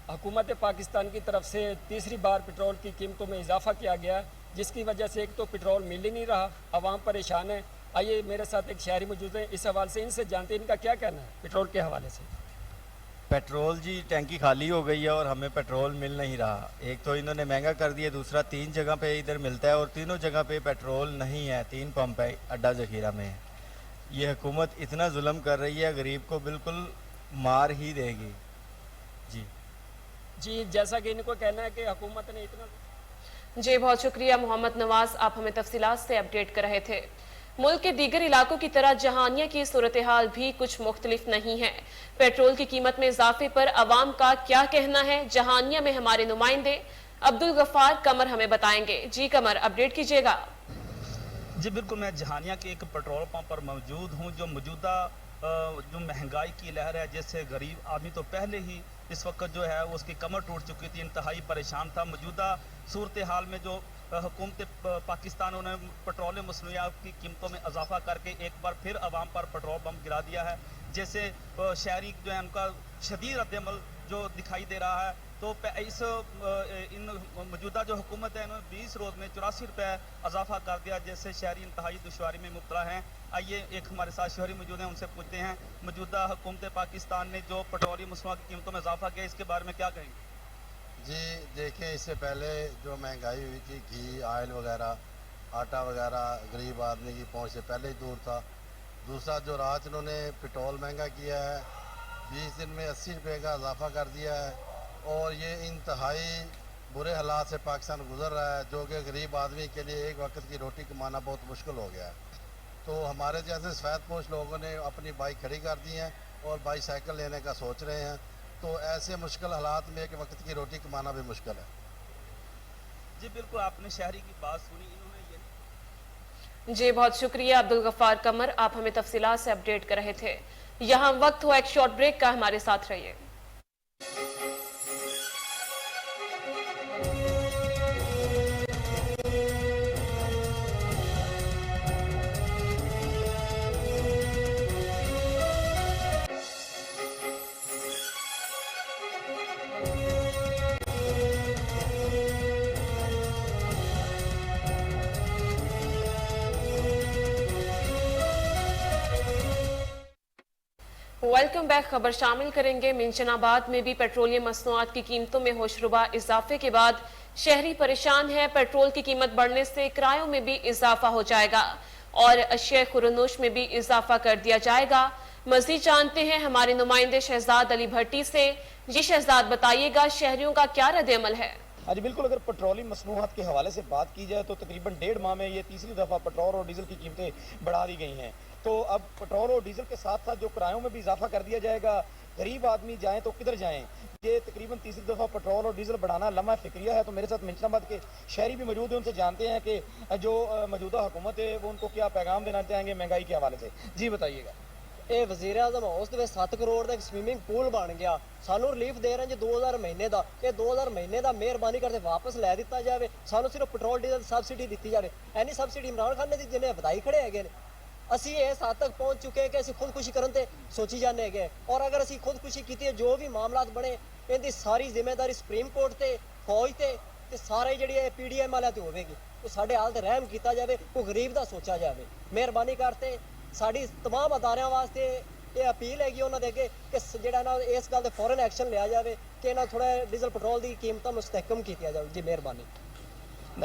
हुकूमत पाकिस्तान की तरफ से तीसरी बार पेट्रोल की कीमतों में इजाफा किया गया, जिसकी वजह से एक तो पेट्रोल मिल ही नहीं रहा, आवाम परेशान है। आइए मेरे साथ एक शहरी मौजूद है, इस हवाले से इनसे जानते हैं इनका क्या कहना है पेट्रोल के हवाले से। पेट्रोल जी टैंकी खाली हो गई है और हमें पेट्रोल मिल नहीं रहा। एक तो इन्होंने महंगा कर दिया, दूसरा 3 जगह पे इधर मिलता है और तीनों जगह पे पेट्रोल नहीं है। 3 पंप है अड्डा जखीरा में। ये हुकूमत इतना जुल्म कर रही है, गरीब को बिल्कुल मार ही देगी। जी जैसा कि इनको कहना है कि हुकूमत ने इतना। जी बहुत शुक्रिया मोहम्मद नवाज, आप हमें तफसीलात से अपडेट कर रहे थे। मुल्क के दीगर इलाकों की तरह जहानिया की सूरत हाल भी कुछ मुख्तलिफ नहीं है। पेट्रोल की कीमत में इजाफे पर अवाम का क्या कहना है, जहानिया में हमारे नुमाइंदे अब्दुल गफ्फार कमर हमें बताएंगे। जी कमर अपडेट कीजिएगा। جی بالکل، میں جہانیہ کے ایک پیٹرول پمپ پر موجود ہوں. جو موجودہ جو مہنگائی کی لہر ہے، جس سے غریب آدمی تو پہلے ہی اس وقت جو ہے اس کی کمر ٹوٹ چکی تھی، انتہائی پریشان تھا. موجودہ صورتحال میں جو حکومت پاکستان نے پٹرول مصنوعات کی قیمتوں میں اضافہ کر کے ایک بار پھر عوام پر پٹرول بم گرا دیا ہے، جیسے شہری جو ہے ان کا شدید رد عمل جو دکھائی دے رہا ہے. تو ان موجودہ جو حکومت ہے انہوں نے 20 روز میں 84 روپے اضافہ کر دیا، جس سے شہری انتہائی دشواری میں مبتلا ہیں. آئیے ایک ہمارے ساتھ شہری موجود ہیں، ان سے پوچھتے ہیں موجودہ حکومت پاکستان نے جو پٹرولی مصنوعات کی قیمتوں میں اضافہ کیا، اس کے بارے میں کیا کہیں گے؟ جی دیکھیں، اس سے پہلے جو مہنگائی ہوئی تھی، گھی، آئل وغیرہ، آٹا وغیرہ غریب آدمی کی پہنچ سے پہلے ہی دور تھا. دوسرا جو رات انہوں نے پٹرول مہنگا کیا ہے، 20 دن میں 80 روپے کا اضافہ کر دیا ہے، اور یہ انتہائی برے حالات سے پاکستان گزر رہا ہے، جو کہ غریب آدمی کے لیے ایک وقت کی روٹی کمانا بہت مشکل ہو گیا ہے. تو ہمارے جیسے سفید پوش لوگوں نے اپنی بائک کھڑی کر دی ہیں اور بائی سائیکل لینے کا سوچ رہے ہیں. تو ایسے مشکل حالات میں ایک وقت کی روٹی کمانا بھی مشکل ہے. جی بالکل، آپ نے شہری کی بات سنی. انہوں نے یہ جی بہت شکریہ عبدالغفار قمر، آپ ہمیں تفصیلات سے اپڈیٹ کر رہے تھے. یہاں وقت ہوا ایک شارٹ بریک کا، ہمارے ساتھ رہیے. Welcome back. خبر شامل کریں گے. منشن آباد میں بھی پیٹرولیم مصنوعات کی قیمتوں میں ہوشربا اضافے کے بعد شہری پریشان ہے. پیٹرول کی قیمت بڑھنے سے کرایوں میں بھی اضافہ ہو جائے گا اور اشیاء خورنوش میں بھی اضافہ کر دیا جائے گا. مزید جانتے ہیں ہمارے نمائندے شہزاد علی بھٹی سے. جی شہزاد، بتائیے گا شہریوں کا کیا رد عمل ہے؟ جی بالکل، اگر پیٹرولیم مصنوعات کے حوالے سے بات کی جائے تو تقریباً 1.5 ماہ میں یہ تیسری دفعہ پیٹرول اور ڈیزل کی قیمتیں بڑھا دی گئی ہیں. تو اب پیٹرول اور ڈیزل کے ساتھ ساتھ جو کرایوں میں بھی اضافہ کر دیا جائے گا. غریب آدمی جائیں تو کدھر جائیں؟ یہ تقریباً تیسری دفعہ پیٹرول اور ڈیزل بڑھانا لمحہ فکریہ ہے. تو میرے ساتھ منشن آباد کے شہری بھی موجود ہیں، ان سے جانتے ہیں کہ جو موجودہ حکومت ہے وہ ان کو کیا پیغام دینا چاہیں گے مہنگائی کے حوالے سے. جی بتائیے گا. ਇਹ ਵਜ਼ੀਰ ਆਜ਼ਮ ਹਾਊਸ ਦੇ ਵਿੱਚ 7 ਕਰੋੜ ਦਾ ਇੱਕ ਸਵੀਮਿੰਗ ਪੂਲ ਬਣ ਗਿਆ. ਸਾਨੂੰ ਰਿਲੀਫ ਦੇ ਰਹੇ ਜੀ 2000 ਮਹੀਨੇ ਦਾ. ਇਹ 2000 ਮਹੀਨੇ ਦਾ ਮਿਹਰਬਾਨੀ ਕਰਕੇ ਵਾਪਸ ਲੈ ਦਿੱਤਾ ਜਾਵੇ. ਸਾਨੂੰ ਸਿਰਫ ਪੈਟਰੋਲ ਡੀਜ਼ਲ ਸਬਸਿਡੀ ਦਿੱਤੀ ਜਾਵੇ. ਐਨੀ ਸਬਸਿਡੀ ਇਮਰਾਨ ਖਾਨ ਨੇ ਦੀ ਜਿਹਨੇ ਵਧਾਈ ਖੜੇ ਹੈਗੇ ਨੇ. ਅਸੀਂ ਇਸ ਹੱਦ ਤੱਕ ਪਹੁੰਚ ਚੁੱਕੇ ਕਿ ਅਸੀਂ ਖੁਦਕੁਸ਼ੀ ਕਰਨ ਤੇ ਸੋਚੀ ਜਾਂਦੇ ਹੈਗੇ. ਔਰ ਅਗਰ ਅਸੀਂ ਖੁਦਕੁਸ਼ੀ ਕੀਤੀ ਹੈ, ਜੋ ਵੀ ਮਾਮਲਾਤ ਬਣੇ ਇਹਦੀ ਸਾਰੀ ਜ਼ਿੰਮੇਵਾਰੀ ਸੁਪਰੀਮ ਕੋਰਟ ਤੇ ਫੌਜ ਤੇ ਸਾਰੇ ਜਿਹੜੀ ਇਹ PDM ਵਾਲਿਆਂ ਤੇ ਹੋਵੇਗੀ. ਉਹ ਸਾਡੇ ਹਾਲ ਤੇ ਰਹਿਮ ਕੀਤਾ ਜਾਵੇ, ਕੋਈ ਗਰੀਬ ਦਾ ਸੋਚਾ ਜਾਵੇ. ਮਿਹਰਬਾਨੀ ਕਰਕੇ ਸਾਡੀ तमाम ਅਦਾਰਿਆਂ ਵਾਸਤੇ ਇਹ ਅਪੀਲ ਹੈਗੀ ਉਹਨਾਂ ਦੇ ਅੱਗੇ ਕਿ ਜਿਹੜਾ ਨਾ ਇਸ ਗੱਲ ਤੇ ਫੌਰਨ ਐਕਸ਼ਨ ਲਿਆ ਜਾਵੇ ਕਿ ਇਹਨਾਂ ਥੋੜਾ ਡੀਜ਼ਲ ਪੈਟਰੋਲ ਦੀ ਕੀਮਤਾਂ ਮੁਸਤਹਕਮ ਕੀਤੀਆਂ ਜਾਵੇ. ਜੀ ਮਿਹਰਬਾਨੀ.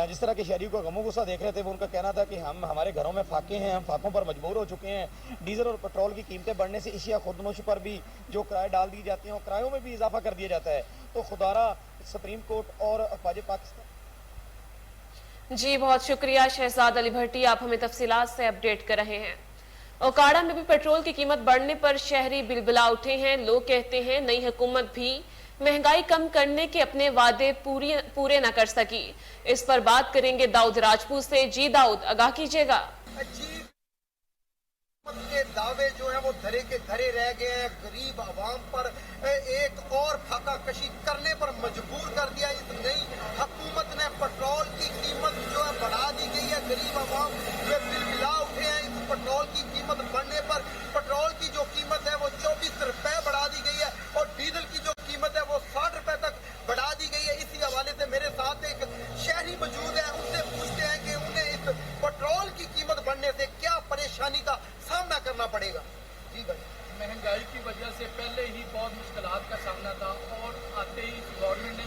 جس طرح کے شہریوں کا غم و غصہ دیکھ رہے تھے، وہ ان کا کہنا تھا کہ ہمارے گھروں میں فاقے ہیں، ہم فاقوں پر مجبور ہو چکے ہیں. ڈیزل اور پیٹرول کی قیمتیں بڑھنے سے اشیاء خودنوش پر بھی جو کرائے ڈال دی جاتے ہیں اور کرایوں میں بھی اضافہ کر دیا جاتا ہے. تو خدارہ سپریم کورٹ اور افواج پاکستان. جی بہت شکریہ شہزاد علی بھٹی، آپ ہمیں تفصیلات سے اپڈیٹ کر رہے ہیں. اوکاڑا میں بھی پیٹرول کی قیمت بڑھنے پر شہری بلبلا اٹھے ہیں. لوگ کہتے ہیں نئی حکومت بھی مہنگائی کم کرنے کے اپنے وعدے پورے نہ کر سکی. اس پر بات کریں گے داؤد راجپوت سے. جی داؤد، آگاہ کیجیے گا. کے دعوے جو ہیں وہ دھرے کے دھرے رہ گئے ہیں. غریب عوام پر ایک اور پھاکہ کشی کرنے پر مجبور کر دیا. اس نئی حکومت نے پیٹرول کی قیمت جو ہے بڑھا دی گئی ہے. غریب عوام جو ہے بلبلا اٹھے ہیں اس پیٹرول کی قیمت بڑھنے پر. پیٹرول کی جو قیمت ہے وہ 24 روپے بڑھا دی گئی ہے اور ڈیزل کی جو قیمت ہے وہ 60 روپے تک بڑھا دی گئی ہے. اسی حوالے سے میرے ساتھ ایک شہری موجود ہے، ان سے پوچھتے ہیں کہ انہیں اس پیٹرول کی قیمت بڑھنے سے کیا پریشانی کا سامنا کرنا پڑے گا. جی بھائی. مہنگائی کی وجہ سے پہلے ہی بہت مشکلات کا سامنا تھا اور آتے ہی گورنمنٹ نے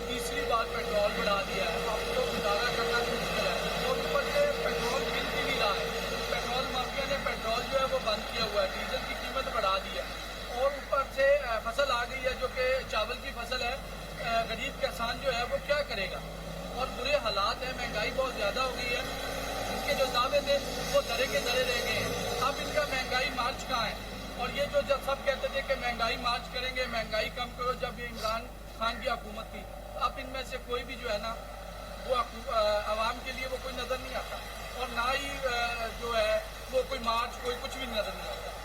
تیسری بار پیٹرول بڑھا دیا ہے. اب تو گزارا کرنا بھی مشکل ہے اور اوپر سے پیٹرول مل بھی نہیں رہا ہے. پیٹرول مافیا نے پیٹرول جو ہے وہ بند کیا ہوا ہے، ڈیزل کی قیمت بڑھا دی ہے اور اوپر سے فصل آ گئی ہے جو کہ چاول کی فصل ہے. غریب کسان جو ہے وہ کیا کرے گا اور برے حالات ہیں. مہنگائی بہت زیادہ ہو گئی ہے. ان کے جو دعوے تھے وہ دھرے کے دھرے رہ گئے ہیں. اب ان کا مہنگائی مارچ کہاں ہے؟ اور یہ جو جب سب کہتے تھے کہ مہنگائی مارچ کریں گے، مہنگائی کم کرو، جب یہ عمران خان کی حکومت تھی، اب ان میں سے کوئی بھی جو ہے نا वो आवाम के लिए वो कोई नज़र नहीं आता, और ना ही जो है वो कोई मार्च कोई कुछ भी नज़र नहीं आता।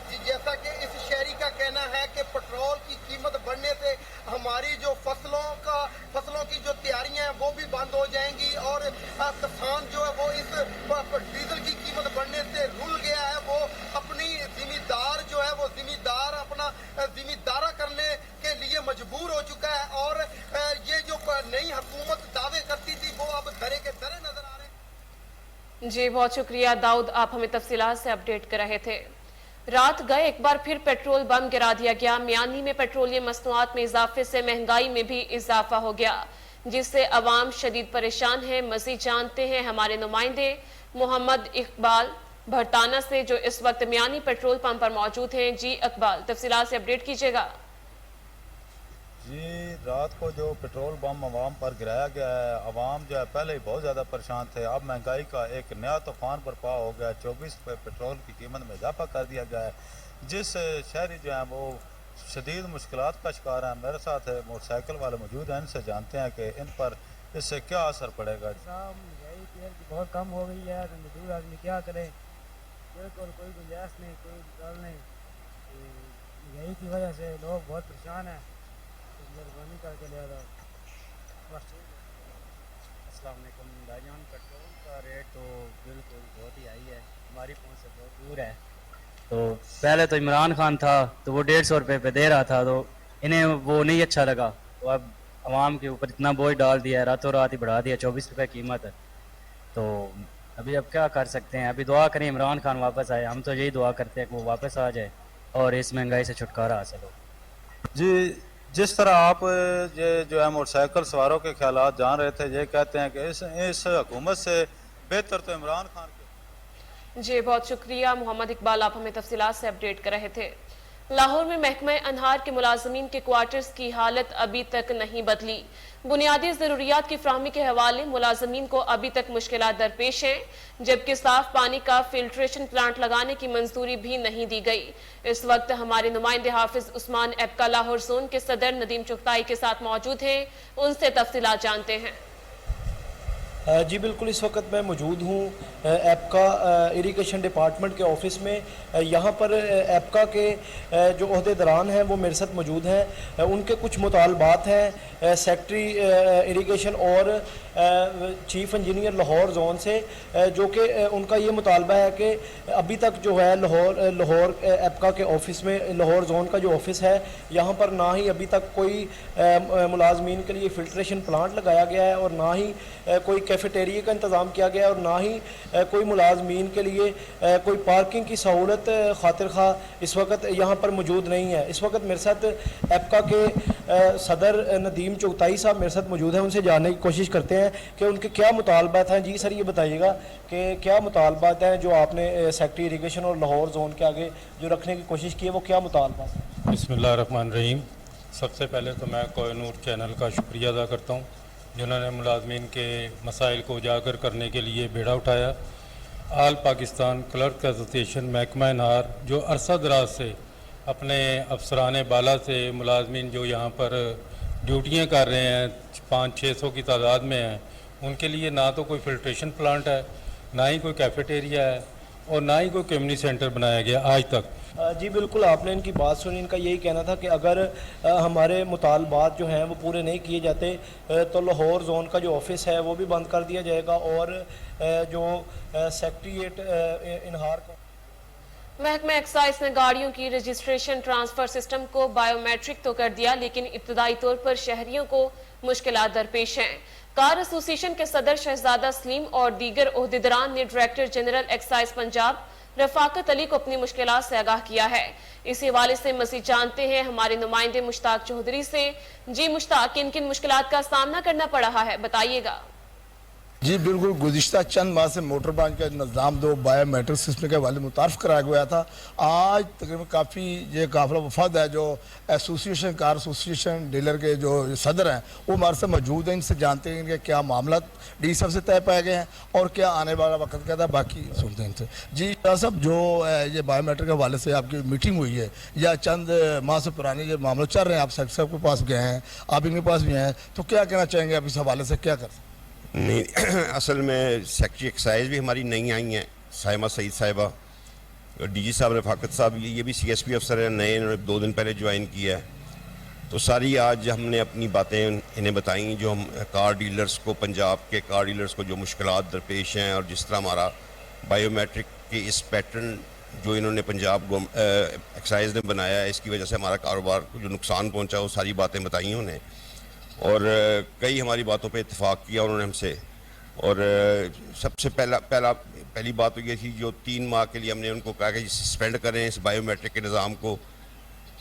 जी, जैसा कि इस शहरी का कहना है कि पेट्रोल की कीमत बढ़ने से हमारी जो फसलों की जो तैयारियां हैं वो भी बंद हो जाएंगी, और किसान जो है वो इस डीजल की कीमत बढ़ने से रुल गया है। वो अपनी अपना जिम्मेदारा करने के लिए मजबूर हो चुका है, और ये जो नई हुकूमत दावे करती थी वो अब धरे के धरे नजर आ रहे हैं। जी बहुत शुक्रिया दाऊद, आप हमें तफसीलात से अपडेट कर रहे थे। रात गए एक बार फिर पेट्रोल बम गिरा दिया गया। म्यानी में पेट्रोलियम मसनूआत में इजाफे से महंगाई में भी इजाफा हो गया, जिससे अवाम शदीद परेशान है। मजीद जानते हैं हमारे नुमाइंदे मोहम्मद इकबाल भरताना से, जो इस वक्त म्यानी पेट्रोल पंप पर मौजूद हैं। जी इकबाल, तफसीलात से अपडेट कीजिएगा। जी, रात को जो पेट्रोल बम अवाम पर गिराया गया है, अवाम जो है पहले ही बहुत ज़्यादा परेशान थे, अब महंगाई का एक नया तूफान बरपा हो गया। 24 रुपये पेट्रोल की कीमत में इजाफा कर दिया गया है, जिस शहरी जो हैं वो शदीद मुश्किलात का शिकार हैं। मेरे साथ मोटरसाइकिल वाले मौजूद हैं, इनसे जानते हैं कि इन पर इससे क्या असर पड़ेगा। महंगाई तेल की बहुत कम हो गई है, तो मजदूर आदमी क्या करे, बिल्कुल कोई गुंजाइश नहीं, कोई डर नहीं। महंगाई की वजह से लोग बहुत परेशान हैं, मेहरबानी करके ले दो बस। अस्सलाम वालेकुम भाईजान, पेट्रोल का रेट तो बिल्कुल बहुत ही हाई है, हमारी पहुंच से बहुत दूर है। तो पहले तो इमरान खान था तो वो 150 रुपये पे दे रहा था, तो इन्हें वो नहीं अच्छा लगा, तो अब आवाम के ऊपर इतना बोझ डाल दिया है, रातों रात ही बढ़ा दिया, 24 रुपये कीमत है। तो अभी अब क्या कर सकते हैं, अभी दुआ करें इमरान खान वापस आए। हम तो यही दुआ करते हैं कि वो वापस आ जाए और इस महंगाई से छुटकारा हासिल हो। जी, जिस तरह आप ये जो है मोटरसाइकिल सवारों के ख्यालात जान रहे थे, ये कहते हैं कि इस हुकूमत से बेहतर तो इमरान खान के। जी बहुत शुक्रिया मोहम्मद इकबाल, आप हमें तफसीलात से अपडेट कर रहे थे। लाहौर में महकमा अनहार के मुलाजमीन के क्वार्टर्स की हालत अभी तक नहीं बदली। बुनियादी ज़रूरियात की फ्राहमी के हवाले मुलाजमीन को अभी तक मुश्किलात दरपेश हैं, जबकि साफ पानी का फिल्ट्रेशन प्लांट लगाने की मंजूरी भी नहीं दी गई। इस वक्त हमारे नुमाइंदे हाफिज उस्मान एपका लाहौर जोन के सदर नदीम चुगताई के साथ मौजूद हैं, उनसे तफसीलात जानते हैं। जी बिल्कुल, इस वक्त मैं मौजूद हूँ एपका इरिगेशन डिपार्टमेंट के ऑफिस में। यहाँ पर एपका के जो अहदेदारान हैं वो मेरे साथ मौजूद हैं। उनके कुछ मुतालबात हैं सेक्रेटरी इरिगेशन और चीफ इंजीनियर लाहौर जोन से, जो कि उनका ये मुतालबा है कि अभी तक जो है लाहौर एपका के ऑफिस में, लाहौर जोन का जो ऑफिस है, यहाँ पर ना ही अभी तक कोई मुलाजमीन के लिए फ़िल्ट्रेशन प्लांट लगाया गया है, और ना ही कोई कैफेटेरिया का इंतज़ाम किया गया है, और ना ही कोई मुलाजमीन के लिए कोई पार्किंग की सहूलत खातिर खा इस वक्त यहाँ पर मौजूद नहीं है। इस वक्त मेरे साथ एपका के सदर नदीम चुगताई साहब मेरे साथ मौजूद हैं, उनसे जानने की कोशिश करते हैं कि उनके क्या मुतालबात हैं। जी सर, ये बताइएगा कि क्या मुतालबात हैं जो आपने सेक्रेटरी इरिगेशन और लाहौर जोन के आगे जो रखने की कोशिश की है, वो क्या मुतालबात हैं? बिस्मिल्लाहिर्रहमानिर्रहीम। सबसे पहले तो मैं कोहिनूर चैनल का शुक्रिया अदा करता हूँ, जिन्होंने मुलाजमीन के मसाइल को उजागर करने के लिए बेड़ा उठाया। आल पाकिस्तान क्लर्क एसोसिएशन महकमा अनहार, जो अरसा दराज से अपने अफसरान बाला से मुलाजमीन जो यहाँ पर ड्यूटियाँ कर रहे हैं 500-600 की तादाद में हैं, उनके लिए ना तो कोई फ़िल्ट्रेशन प्लांट है, ना ही कोई कैफेटेरिया है, और ना ही कोई कम्युनिटी सेंटर बनाया गया आज तक। जी बिल्कुल, आपने इनकी बात सुनी। इनका यही कहना था कि अगर हमारे मुतालबात जो हैं वो पूरे नहीं किए जाते तो लाहौर जोन का जो ऑफिस है वो भी बंद कर दिया जाएगा, और जो सेक्रेटरीट इनहार का महकमा एक्साइज ने गाड़ियों की रजिस्ट्रेशन ट्रांसफर सिस्टम को बायोमेट्रिक तो कर दिया, लेकिन इब्तदाई तौर पर शहरियों को मुश्किलात दरपेश हैं। कार एसोसिएशन के सदर शहजादा सलीम और दीगर ओहदेदारान ने director general excise Punjab Rafaqat Ali को अपनी मुश्किलात से आगाह किया है। इसी हवाले से मज़ीद जानते हैं हमारे नुमाइंदे मुश्ताक चौधरी से। जी मुश्ताक, किन किन मुश्किलात का सामना करना पड़ रहा है, बताइएगा। जी बिल्कुल, गुज़िश्ता चंद माह से मोटर वाहन का निज़ाम दो बायोमेट्रिक सिस्टम के हवाले मुतारफ़ कराया गया था। आज तकरीबन काफ़ी ये काफ़िला वफाद है, जो एसोसिएशन कार एसोसिएशन डीलर के जो सदर हैं वो हमारे साथ मौजूद हैं। इनसे जानते हैं कि क्या मामला डी साहब से तय पाए गए हैं और क्या आने वाला वक्त क्या था, बाकी सुनते हैं इनसे। जी साहब, जो ये बायोमेट्रिक के हवाले से आपकी मीटिंग हुई है या चंद माह से पुराने ये मामले चल रहे हैं, आप सेक्रेटरी साहब के पास गए हैं, आप इनके पास भी हैं, तो क्या कहना चाहेंगे आप इस हवाले से, क्या कर? نہیں اصل میں سیکٹری ایکسائز بھی ہماری نئی آئی ہیں، سائمہ سعید صاحبہ، ڈی جی صاحب رفاقت صاحب، یہ بھی سی ایس پی افسر ہیں نئے، انہوں نے 2 دن پہلے جوائن کیا ہے. تو ساری آج ہم نے اپنی باتیں انہیں بتائیں جو ہم کار ڈیلرز کو، پنجاب کے کار ڈیلرز کو جو مشکلات درپیش ہیں، اور جس طرح ہمارا بائیو میٹرک کے اس پیٹرن جو انہوں نے پنجاب ایکسائز نے بنایا ہے، اس کی وجہ سے ہمارا کاروبار کو جو نقصان پہنچا، وہ ساری باتیں بتائیں انہیں. اور کئی ہماری باتوں پہ اتفاق کیا انہوں نے ہم سے. اور سب سے پہلی بات تو یہ تھی، جو 3 ماہ کے لیے ہم نے ان کو کہا کہ سسپینڈ کریں اس بائیو میٹرک کے نظام کو،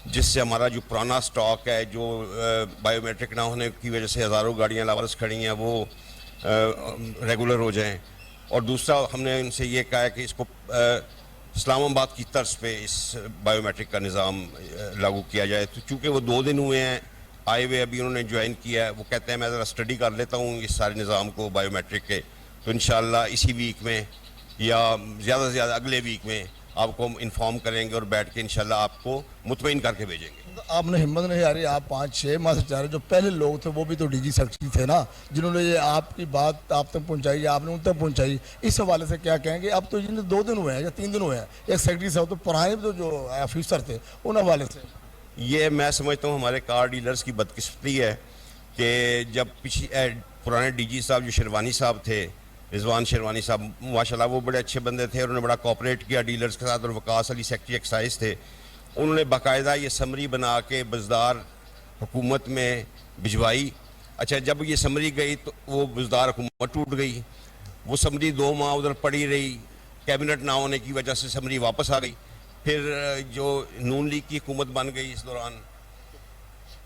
جس سے ہمارا جو پرانا سٹاک ہے، جو بائیو میٹرک نہ ہونے کی وجہ سے ہزاروں گاڑیاں لاوارث کھڑی ہیں، وہ ریگولر ہو جائیں. اور دوسرا ہم نے ان سے یہ کہا ہے کہ اس کو اسلام آباد کی طرز پہ اس بائیو میٹرک کا نظام لاگو کیا جائے. تو چونکہ وہ 2 دن ہوئے ہیں آئے ہوئے، ابھی انہوں نے جوائن کیا ہے، وہ کہتے ہیں میں ذرا اسٹڈی کر لیتا ہوں اس سارے نظام کو بائیو میٹرک کے. تو انشاءاللہ اسی ویک میں یا زیادہ سے زیادہ اگلے ویک میں آپ کو ہم انفارم کریں گے اور بیٹھ کے انشاءاللہ آپ کو مطمئن کر کے بھیجیں گے. آپ نے ہمت نہیں آ رہی، آپ 5-6 ماہ سے چاہ رہے، جو پہلے لوگ تھے وہ بھی تو ڈی جی سیکٹری تھے نا، جنہوں نے یہ آپ کی بات آپ تک پہنچائی، آپ نے ان تک پہنچائی. اس حوالے سے کیا کہیں گے؟ اب تو جن 2 دن ہوئے ہیں یا 3 دن ہوئے ہیں، ایک سیکٹری صاحب تو پرانے تو جو آفیسر تھے ان حوالے سے. یہ میں سمجھتا ہوں ہمارے کار ڈیلرز کی بدقسمتی ہے کہ جب پرانے ڈی جی صاحب جو شیروانی صاحب تھے، رضوان شیروانی صاحب، ماشاءاللہ وہ بڑے اچھے بندے تھے، انہوں نے بڑا کوآپریٹ کیا ڈیلرز کے ساتھ. اور وقاص علی سیکٹری ایکسائز تھے، انہوں نے باقاعدہ یہ سمری بنا کے بزدار حکومت میں بھجوائی. اچھا جب یہ سمری گئی تو وہ بزدار حکومت ٹوٹ گئی، وہ سمری 2 ماہ ادھر پڑی رہی، کیبنٹ نہ ہونے کی وجہ سے سمری واپس آ گئی. پھر جو نون لیگ کی حکومت بن گئی اس دوران.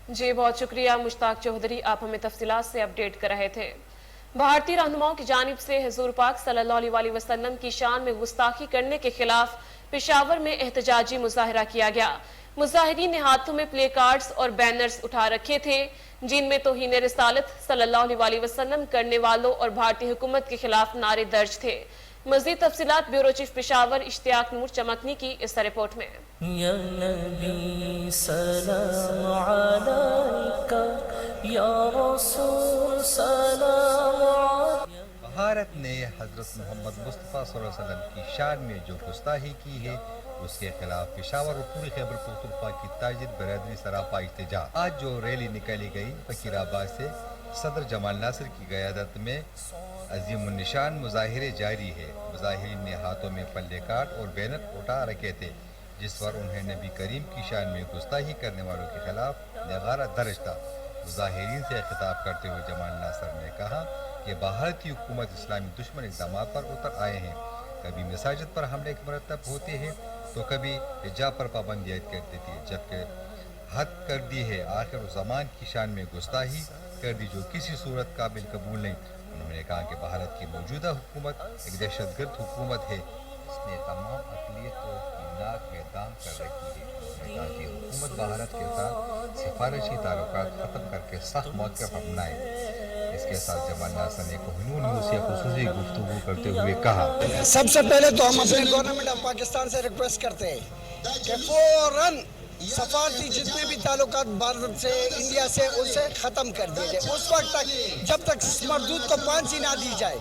جی بہت شکریہ مشتاق چودھری، آپ ہمیں تفصیلات سے اپڈیٹ کر رہے تھے. بھارتی رہنماؤں کی جانب سے حضور پاک صلی اللہ علیہ وسلم کی شان میں گستاخی کرنے کے خلاف پشاور میں احتجاجی مظاہرہ کیا گیا. مظاہرین نے ہاتھوں میں پلے کارڈز اور بینرز اٹھا رکھے تھے جن میں توہین رسالت صلی اللہ علیہ وسلم کرنے والوں اور بھارتی حکومت کے خلاف نعرے درج تھے. مزید تفصیلات بیورو چیف پشاور اشتیاق نور چمکنی کی اس رپورٹ میں. یا نبی سلام علیکہ، یا رسول سلام علیکہ. بھارت نے حضرت محمد مصطفیٰ صلی اللہ علیہ وسلم کی شان میں جو گستاخی کی ہے اس کے خلاف پشاور اور پوری خیبر پختونخوا کی تاجر برادری سراپا احتجاج. آج جو ریلی نکالی گئی فقیر آباد سے صدر جمال ناصر کی قیادت میں عظیم النشان مظاہرے جاری ہے. مظاہرین نے ہاتھوں میں پلے کارڈ اور بینر اٹھا رکھے تھے جس پر انہیں نبی کریم کی شان میں گستاخی کرنے والوں کے خلاف نعرہ درج تھا. مظاہرین سے خطاب کرتے ہوئے جمال ناصر نے کہا کہ بھارتی حکومت اسلامی دشمن اقدامات پر اتر آئے ہیں. کبھی مساجد پر حملے مرتب ہوتے ہیں تو کبھی حجاب پر پابندی عائد کر دیتی ہے، جبکہ حد کر دی ہے آخر زمان کی شان میں گستاخی کر دی جو کسی صورت قابل قبول نہیں. انہوں نے کہا کہ بھارت کی موجودہ حکومت ایک دہشت گرد حکومت ہے، اس نے تمام اقلیت کو املاک میں دام کر رکھی ہے. انہوں نے کہا کہ حکومت بھارت کے ساتھ سفارشی تعلقات ختم کر کے سخت موقف اپنائے. اس کے ساتھ جمال ناصر نے کوہنور نیوز سے خصوصی گفتگو کرتے ہوئے کہا، سب سے پہلے تو ہم اپنے گورنمنٹ آف پاکستان سے ریکویسٹ کرتے ہیں کہ فوراً سفارتی جتنے بھی تعلقات بھارت سے، انڈیا سے، اسے ختم کر دیے جائے. اس وقت تک جب تک مردود کو پھانسی نہ دی جائے،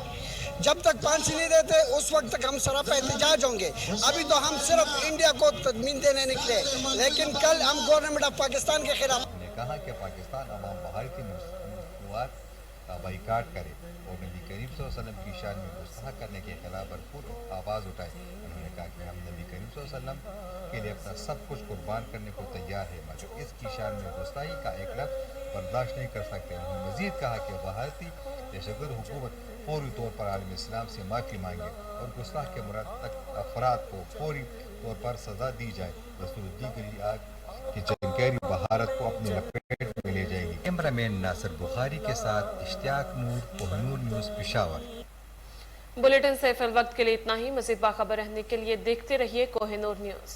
جب تک پھانسی نہیں دیتے اس وقت تک ہم سراپا احتجاج ہوں گے. ابھی تو ہم صرف انڈیا کو تضمین دینے نکلے، لیکن کل ہم گورنمنٹ آف پاکستان کے خلاف. انہوں نے کہا کہ پاکستان عوام بھارتی مصنوعات کا بائیکاٹ کرے اور نبی کریم صلی اللہ علیہ وسلم کی شان میں گستاخی کرنے کے خلاف بھرپور آواز اٹھائے. انہوں نے کہا کہ ہم نبی کریم صلی اللہ علیہ وسلم کے لیے اپنا سب کچھ قربان کرنے کو تیار ہے، مگر اس کی شان میں گستاخی کا ایک لفظ برداشت نہیں کر سکتے. انہوں نے مزید کہا کہ بھارتی دہشت گرد حکومت فوری طور پر عالم اسلام سے معافی مانگے اور گستاخ کے مرتکب افراد کو فوری طور پر سزا دی جائے. رسول دیگری آگ کی چنکیری بھارت کو اپنے لپیٹ میں لے جائے گی. کیمرہ مین ناصر بخاری کے ساتھ اشتیاق نور، کوہنور نیوز، پشاور. بلیٹن سے فی الوقت کے لیے اتنا ہی. مزید باخبر رہنے کے لیے دیکھتے رہیے کوہنور نیوز.